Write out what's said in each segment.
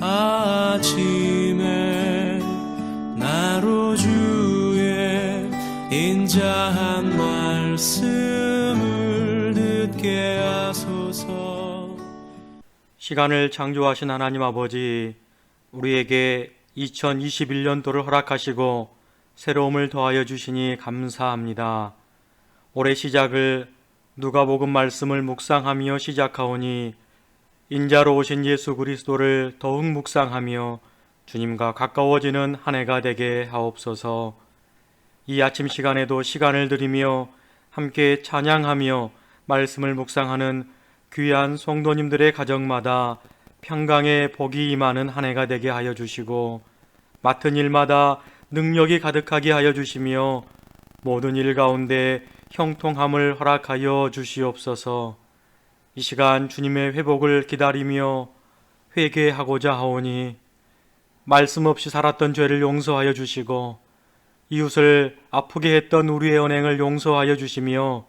아침에 나로 주의 인자한 말씀을 듣게 하소서. 시간을 창조하신 하나님 아버지, 우리에게 2021년도를 허락하시고 새로움을 더하여 주시니 감사합니다. 올해 시작을 누가복음 말씀을 묵상하며 시작하오니 인자로 오신 예수 그리스도를 더욱 묵상하며 주님과 가까워지는 한 해가 되게 하옵소서. 이 아침 시간에도 시간을 들이며 함께 찬양하며 말씀을 묵상하는 귀한 성도님들의 가정마다 평강의 복이 임하는 한 해가 되게 하여 주시고 맡은 일마다 능력이 가득하게 하여 주시며 모든 일 가운데 형통함을 허락하여 주시옵소서. 이 시간 주님의 회복을 기다리며 회개하고자 하오니 말씀 없이 살았던 죄를 용서하여 주시고 이웃을 아프게 했던 우리의 언행을 용서하여 주시며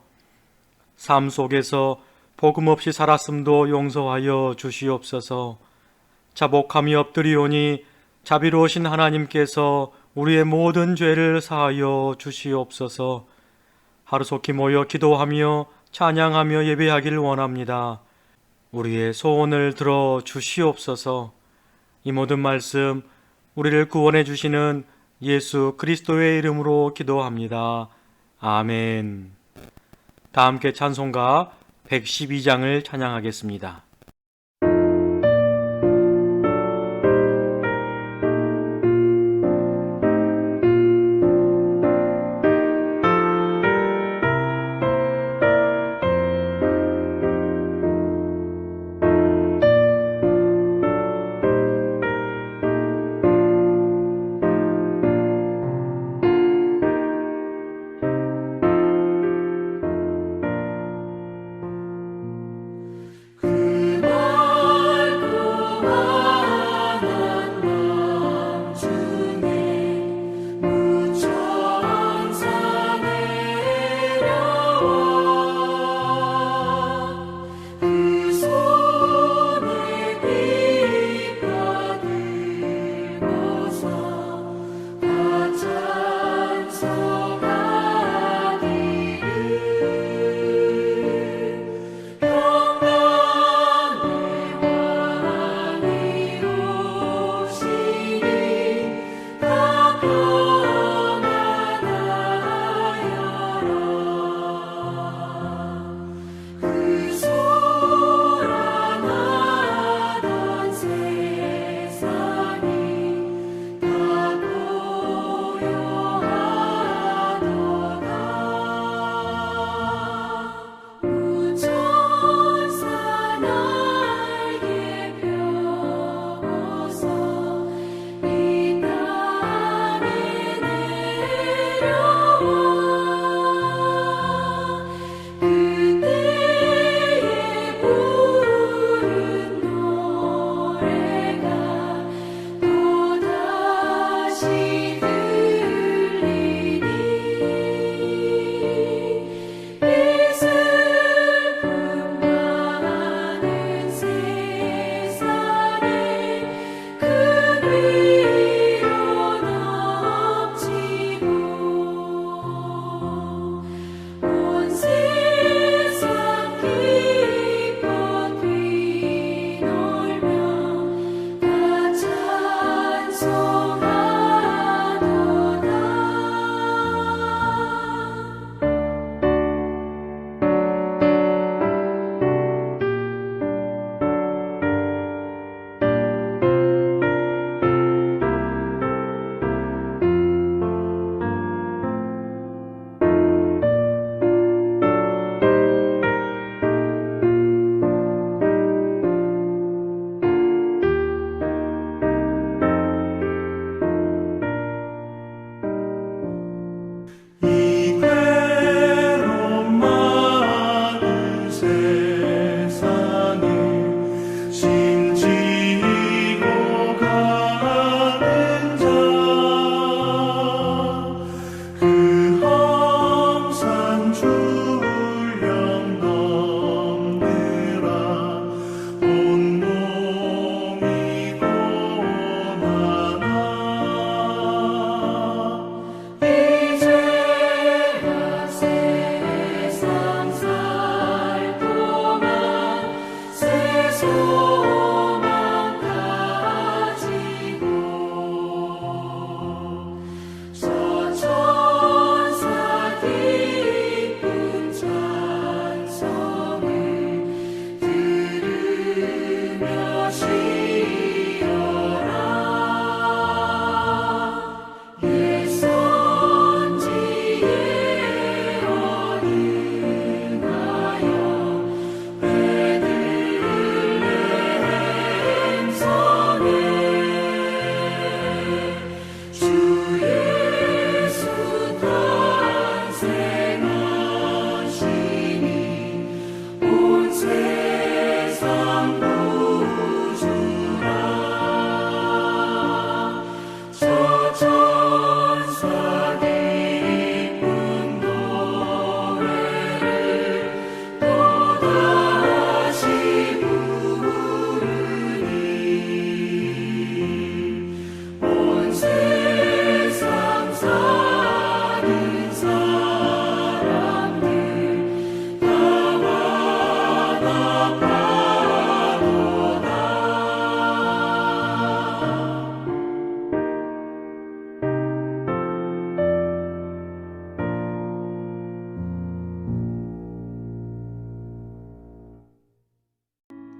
삶 속에서 복음 없이 살았음도 용서하여 주시옵소서. 자복하며 엎드리오니 자비로우신 하나님께서 우리의 모든 죄를 사하여 주시옵소서. 하루속히 모여 기도하며 찬양하며 예배하기를 원합니다. 우리의 소원을 들어 주시옵소서. 이 모든 말씀 우리를 구원해 주시는 예수 그리스도의 이름으로 기도합니다. 아멘. 다 함께 찬송가 112장을 찬양하겠습니다. 그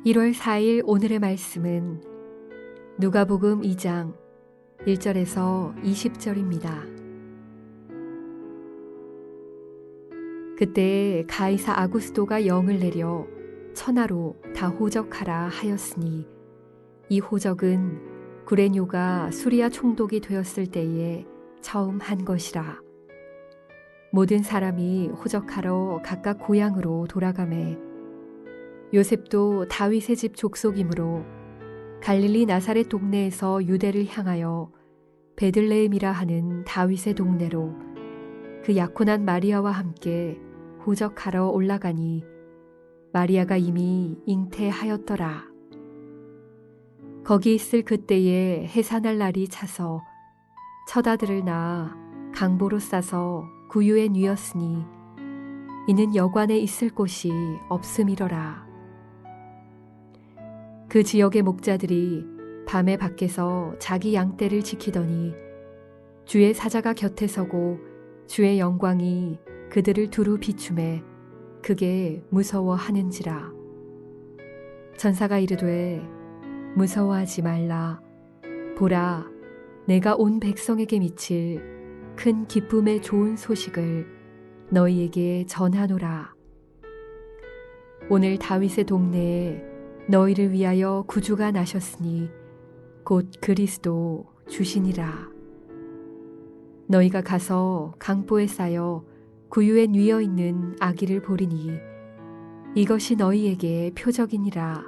1월 4일 오늘의 말씀은 누가복음 2장 1절에서 20절입니다. 그때 가이사 아구스도가 영을 내려 천하로 다 호적하라 하였으니 이 호적은 구레뇨가 수리아 총독이 되었을 때에 처음 한 것이라. 모든 사람이 호적하러 각각 고향으로 돌아가매 요셉도 다윗의 집 족속이므로 갈릴리 나사렛 동네에서 유대를 향하여 베들레헴이라 하는 다윗의 동네로 그 약혼한 마리아와 함께 호적하러 올라가니 마리아가 이미 잉태하였더라. 거기 있을 그때에 해산할 날이 차서 첫 아들을 낳아 강보로 싸서 구유에 누였으니 이는 여관에 있을 곳이 없음이러라. 그 지역의 목자들이 밤에 밖에서 자기 양떼를 지키더니 주의 사자가 곁에 서고 주의 영광이 그들을 두루 비추매 그게 무서워하는지라. 천사가 이르되 무서워하지 말라. 보라, 내가 온 백성에게 미칠 큰 기쁨의 좋은 소식을 너희에게 전하노라. 오늘 다윗의 동네에 너희를 위하여 구주가 나셨으니 곧 그리스도 주시니라. 너희가 가서 강보에 쌓여 구유에 뉘어 있는 아기를 보리니 이것이 너희에게 표적이니라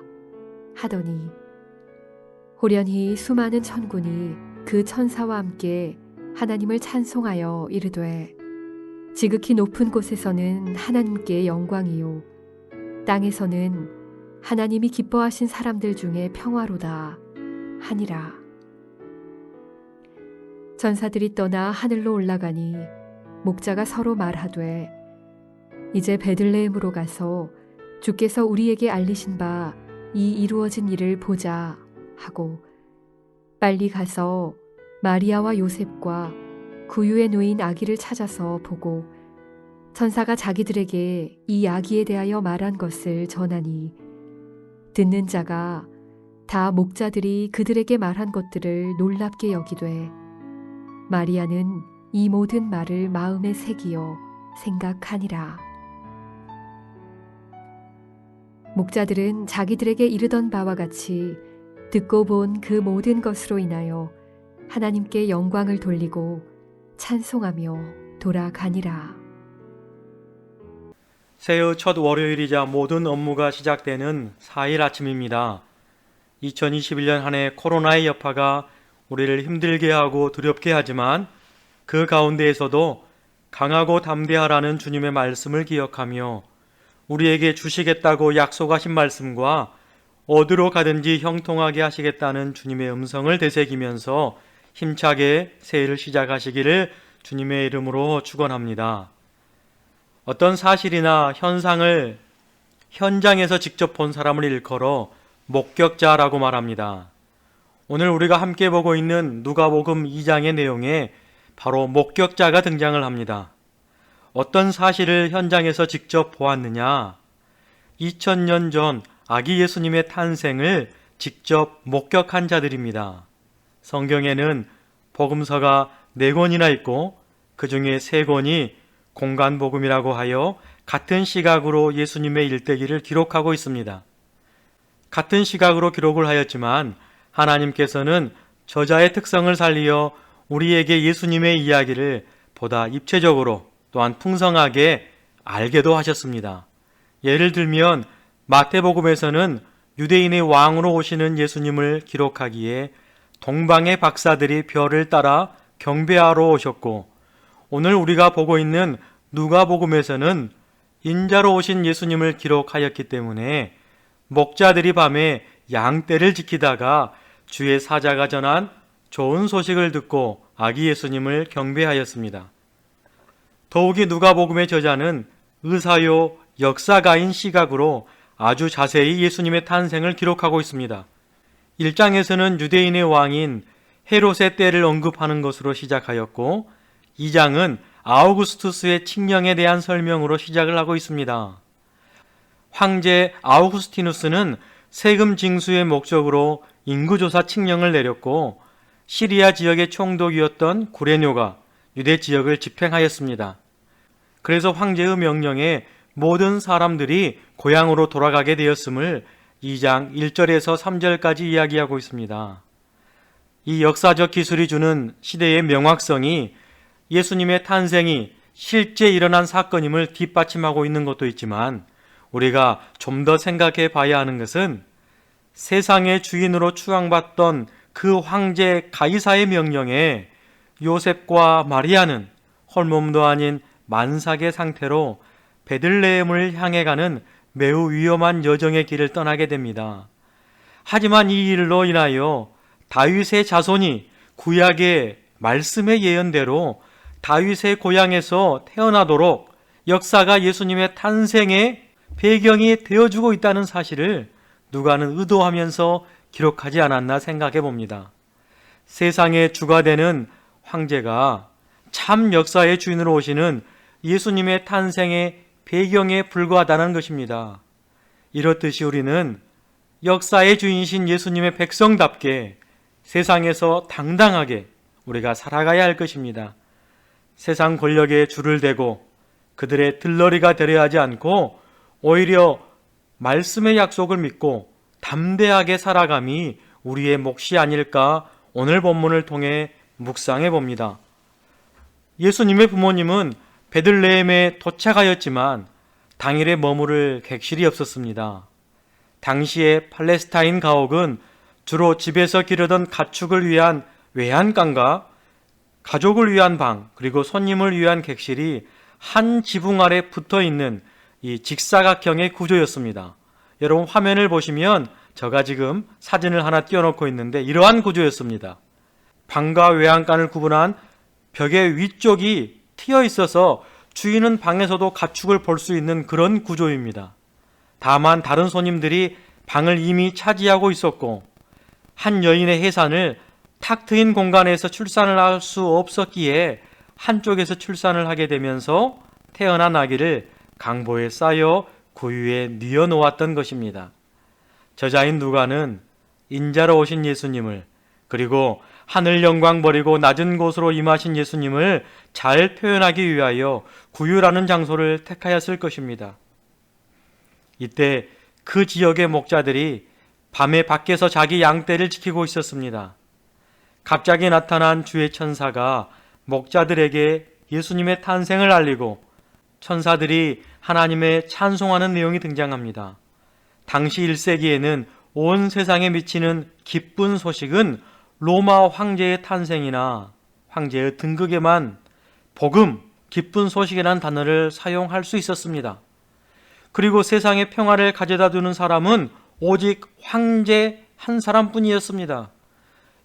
하더니 호련히 수많은 천군이 그 천사와 함께 하나님을 찬송하여 이르되 지극히 높은 곳에서는 하나님께 영광이요 땅에서는 하나님이 기뻐하신 사람들 중에 평화로다 하니라. 전사들이 떠나 하늘로 올라가니 목자가 서로 말하되 이제 베들레헴으로 가서 주께서 우리에게 알리신 바 이 이루어진 일을 보자 하고 빨리 가서 마리아와 요셉과 구유에 놓인 아기를 찾아서 보고 천사가 자기들에게 이 아기에 대하여 말한 것을 전하니 듣는 자가 다 목자들이 그들에게 말한 것들을 놀랍게 여기되 마리아는 이 모든 말을 마음에 새기어 생각하니라. 목자들은 자기들에게 이르던 바와 같이 듣고 본 그 모든 것으로 인하여 하나님께 영광을 돌리고 찬송하며 돌아가니라. 새해 첫 월요일이자 모든 업무가 시작되는 4일 아침입니다. 2021년 한 해 코로나의 여파가 우리를 힘들게 하고 두렵게 하지만 그 가운데에서도 강하고 담대하라는 주님의 말씀을 기억하며 우리에게 주시겠다고 약속하신 말씀과 어디로 가든지 형통하게 하시겠다는 주님의 음성을 되새기면서 힘차게 새해를 시작하시기를 주님의 이름으로 축원합니다. 어떤 사실이나 현상을 현장에서 직접 본 사람을 일컬어 목격자라고 말합니다. 오늘 우리가 함께 보고 있는 누가복음 2장의 내용에 바로 목격자가 등장을 합니다. 어떤 사실을 현장에서 직접 보았느냐? 2000년 전 아기 예수님의 탄생을 직접 목격한 자들입니다. 성경에는 복음서가 4권이나 있고 그 중에 3권이 공간복음이라고 하여 같은 시각으로 예수님의 일대기를 기록하고 있습니다. 같은 시각으로 기록을 하였지만 하나님께서는 저자의 특성을 살리어 우리에게 예수님의 이야기를 보다 입체적으로 또한 풍성하게 알게도 하셨습니다. 예를 들면 마태복음에서는 유대인의 왕으로 오시는 예수님을 기록하기에 동방의 박사들이 별을 따라 경배하러 오셨고 오늘 우리가 보고 있는 누가복음에서는 인자로 오신 예수님을 기록하였기 때문에 목자들이 밤에 양떼를 지키다가 주의 사자가 전한 좋은 소식을 듣고 아기 예수님을 경배하였습니다. 더욱이 누가복음의 저자는 의사요 역사가인 시각으로 아주 자세히 예수님의 탄생을 기록하고 있습니다. 1장에서는 유대인의 왕인 헤롯의 때를 언급하는 것으로 시작하였고 2장은 아우구스투스의 칙령에 대한 설명으로 시작을 하고 있습니다. 황제 아우구스티누스는 세금 징수의 목적으로 인구조사 칙령을 내렸고 시리아 지역의 총독이었던 구레뇨가 유대 지역을 집행하였습니다. 그래서 황제의 명령에 모든 사람들이 고향으로 돌아가게 되었음을 2장 1절에서 3절까지 이야기하고 있습니다. 이 역사적 기술이 주는 시대의 명확성이 예수님의 탄생이 실제 일어난 사건임을 뒷받침하고 있는 것도 있지만 우리가 좀 더 생각해 봐야 하는 것은 세상의 주인으로 추앙받던 그 황제 가이사의 명령에 요셉과 마리아는 홀몸도 아닌 만삭의 상태로 베들레헴을 향해 가는 매우 위험한 여정의 길을 떠나게 됩니다. 하지만 이 일로 인하여 다윗의 자손이 구약의 말씀의 예언대로 다윗의 고향에서 태어나도록 역사가 예수님의 탄생의 배경이 되어주고 있다는 사실을 누가는 의도하면서 기록하지 않았나 생각해 봅니다. 세상의 주가 되는 황제가 참 역사의 주인으로 오시는 예수님의 탄생의 배경에 불과하다는 것입니다. 이렇듯이 우리는 역사의 주인이신 예수님의 백성답게 세상에서 당당하게 우리가 살아가야 할 것입니다. 세상 권력에 줄을 대고 그들의 들러리가 되려 하지 않고 오히려 말씀의 약속을 믿고 담대하게 살아감이 우리의 몫이 아닐까 오늘 본문을 통해 묵상해 봅니다. 예수님의 부모님은 베들레헴에 도착하였지만 당일에 머무를 객실이 없었습니다. 당시의 팔레스타인 가옥은 주로 집에서 기르던 가축을 위한 외양간과 가족을 위한 방, 그리고 손님을 위한 객실이 한 지붕 아래 붙어 있는 이 직사각형의 구조였습니다. 여러분 화면을 보시면 제가 지금 사진을 하나 띄워놓고 있는데 이러한 구조였습니다. 방과 외양간을 구분한 벽의 위쪽이 트여 있어서 주인은 방에서도 가축을 볼 수 있는 그런 구조입니다. 다만 다른 손님들이 방을 이미 차지하고 있었고 한 여인의 해산을 탁 트인 공간에서 출산을 할 수 없었기에 한쪽에서 출산을 하게 되면서 태어난 아기를 강보에 쌓여 구유에 뉘어 놓았던 것입니다. 저자인 누가는 인자로 오신 예수님을 그리고 하늘 영광 버리고 낮은 곳으로 임하신 예수님을 잘 표현하기 위하여 구유라는 장소를 택하였을 것입니다. 이때 그 지역의 목자들이 밤에 밖에서 자기 양떼를 지키고 있었습니다. 갑자기 나타난 주의 천사가 목자들에게 예수님의 탄생을 알리고 천사들이 하나님의 찬송하는 내용이 등장합니다. 당시 1세기에는 온 세상에 미치는 기쁜 소식은 로마 황제의 탄생이나 황제의 등극에만 복음, 기쁜 소식이라는 단어를 사용할 수 있었습니다. 그리고 세상의 평화를 가져다 주는 사람은 오직 황제 한 사람뿐이었습니다.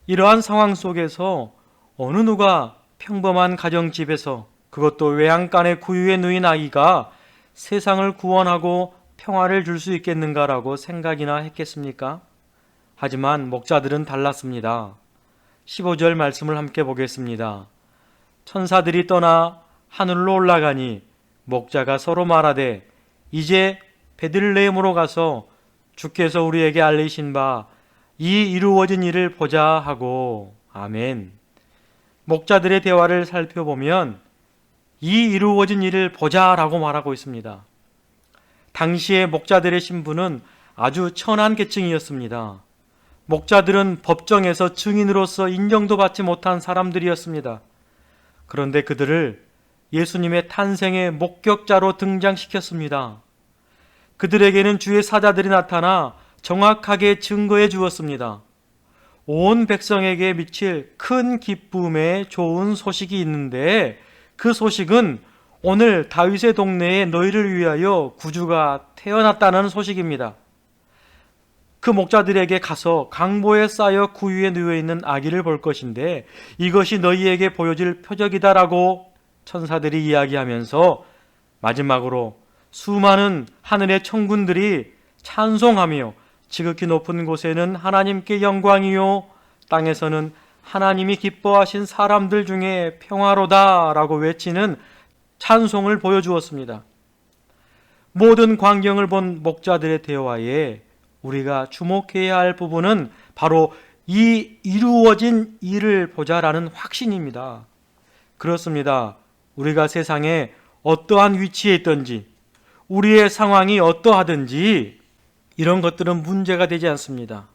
이러한 상황 속에서 어느 누가 평범한 가정집에서 그것도 외양간에 구유에 누인 아이가 세상을 구원하고 평화를 줄 수 있겠는가라고 생각이나 했겠습니까? 하지만 목자들은 달랐습니다. 15절 말씀을 함께 보겠습니다. 천사들이 떠나 하늘로 올라가니 목자가 서로 말하되 이제 베들레헴으로 가서 주께서 우리에게 알리신 바 이 이루어진 일을 보자 하고 아멘. 목자들의 대화를 살펴보면 이 이루어진 일을 보자라고 말하고 있습니다. 당시의 목자들의 신분은 아주 천한 계층이었습니다. 목자들은 법정에서 증인으로서 인정도 받지 못한 사람들이었습니다. 그런데 그들을 예수님의 탄생의 목격자로 등장시켰습니다. 그들에게는 주의 사자들이 나타나 정확하게 증거해 주었습니다. 온 백성에게 미칠 큰 기쁨의 좋은 소식이 있는데 그 소식은 오늘 다윗의 동네에 너희를 위하여 구주가 태어났다는 소식입니다. 그 목자들에게 가서 강보에 쌓여 구유에 누워 있는 아기를 볼 것인데 이것이 너희에게 보여질 표적이다라고 천사들이 이야기하면서 마지막으로 수많은 하늘의 천군들이 찬송하며 지극히 높은 곳에는 하나님께 영광이요 땅에서는 하나님이 기뻐하신 사람들 중에 평화로다 라고 외치는 찬송을 보여주었습니다. 모든 광경을 본 목자들의 대화에 우리가 주목해야 할 부분은 바로 이 이루어진 일을 보자라는 확신입니다. 그렇습니다. 우리가 세상에 어떠한 위치에 있든지 우리의 상황이 어떠하든지 이런 것들은 문제가 되지 않습니다.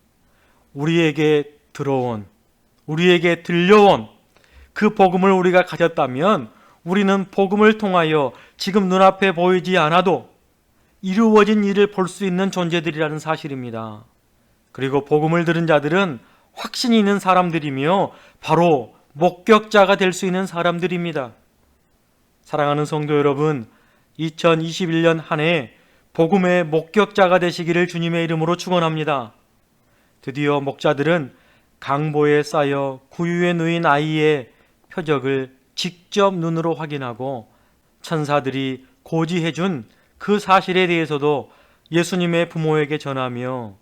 우리에게 들어온, 우리에게 들려온 그 복음을 우리가 가졌다면 우리는 복음을 통하여 지금 눈앞에 보이지 않아도 이루어진 일을 볼 수 있는 존재들이라는 사실입니다. 그리고 복음을 들은 자들은 확신이 있는 사람들이며 바로 목격자가 될 수 있는 사람들입니다. 사랑하는 성도 여러분, 2021년 한 해 복음의 목격자가 되시기를 주님의 이름으로 축원합니다. 드디어 목자들은 강보에 쌓여 구유에 누인 아이의 표적을 직접 눈으로 확인하고 천사들이 고지해준 그 사실에 대해서도 예수님의 부모에게 전하며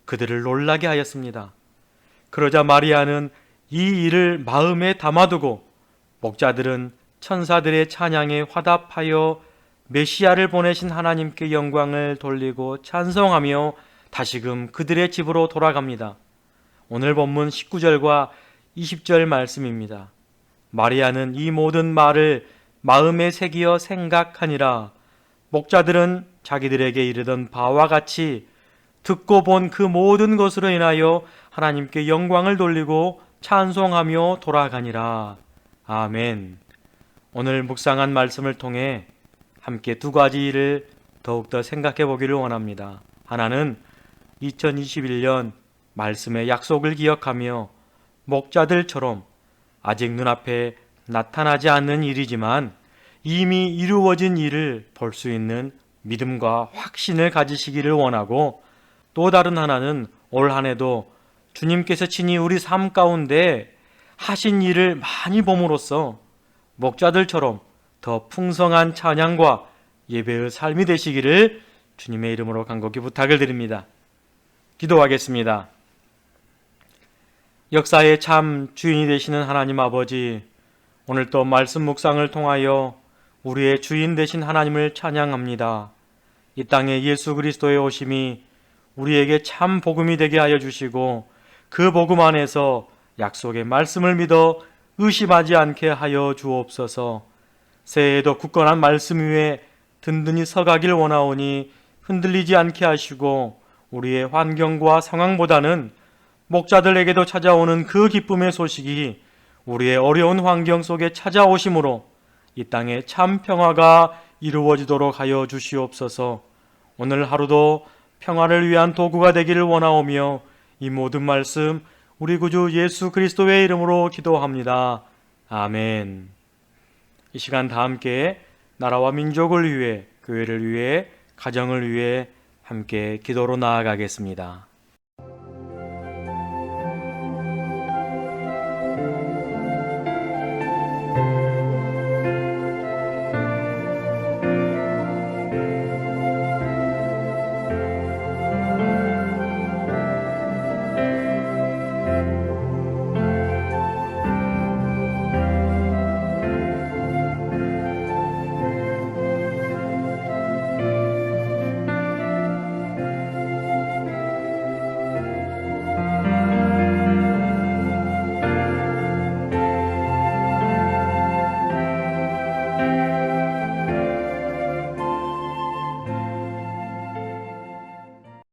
그들을 놀라게 하였습니다. 그러자 마리아는 이 일을 마음에 담아두고 목자들은 천사들의 찬양에 화답하여 메시아를 보내신 하나님께 영광을 돌리고 찬송하며 다시금 그들의 집으로 돌아갑니다. 오늘 본문 19절과 20절 말씀입니다. 마리아는 이 모든 말을 마음에 새기어 생각하니라. 목자들은 자기들에게 이르던 바와 같이 듣고 본 그 모든 것으로 인하여 하나님께 영광을 돌리고 찬송하며 돌아가니라. 아멘. 오늘 묵상한 말씀을 통해 함께 두 가지 일을 더욱더 생각해 보기를 원합니다. 하나는 2021년 말씀의 약속을 기억하며 목자들처럼 아직 눈앞에 나타나지 않는 일이지만 이미 이루어진 일을 볼 수 있는 믿음과 확신을 가지시기를 원하고, 또 다른 하나는 올 한 해도 주님께서 친히 우리 삶 가운데 하신 일을 많이 봄으로써 목자들처럼 더 풍성한 찬양과 예배의 삶이 되시기를 주님의 이름으로 간곡히 부탁을 드립니다. 기도하겠습니다. 역사의 참 주인이 되시는 하나님 아버지, 오늘 또 말씀 묵상을 통하여 우리의 주인 되신 하나님을 찬양합니다. 이 땅에 예수 그리스도의 오심이 우리에게 참 복음이 되게 하여 주시고 그 복음 안에서 약속의 말씀을 믿어 의심하지 않게 하여 주옵소서. 새해에도 굳건한 말씀 위에 든든히 서가길 원하오니 흔들리지 않게 하시고 우리의 환경과 상황보다는 목자들에게도 찾아오는 그 기쁨의 소식이 우리의 어려운 환경 속에 찾아오심으로 이 땅에 참 평화가 이루어지도록 하여 주시옵소서. 오늘 하루도 평화를 위한 도구가 되기를 원하오며 이 모든 말씀 우리 구주 예수 그리스도의 이름으로 기도합니다. 아멘. 이 시간 다 함께 나라와 민족을 위해, 교회를 위해, 가정을 위해 함께 기도로 나아가겠습니다.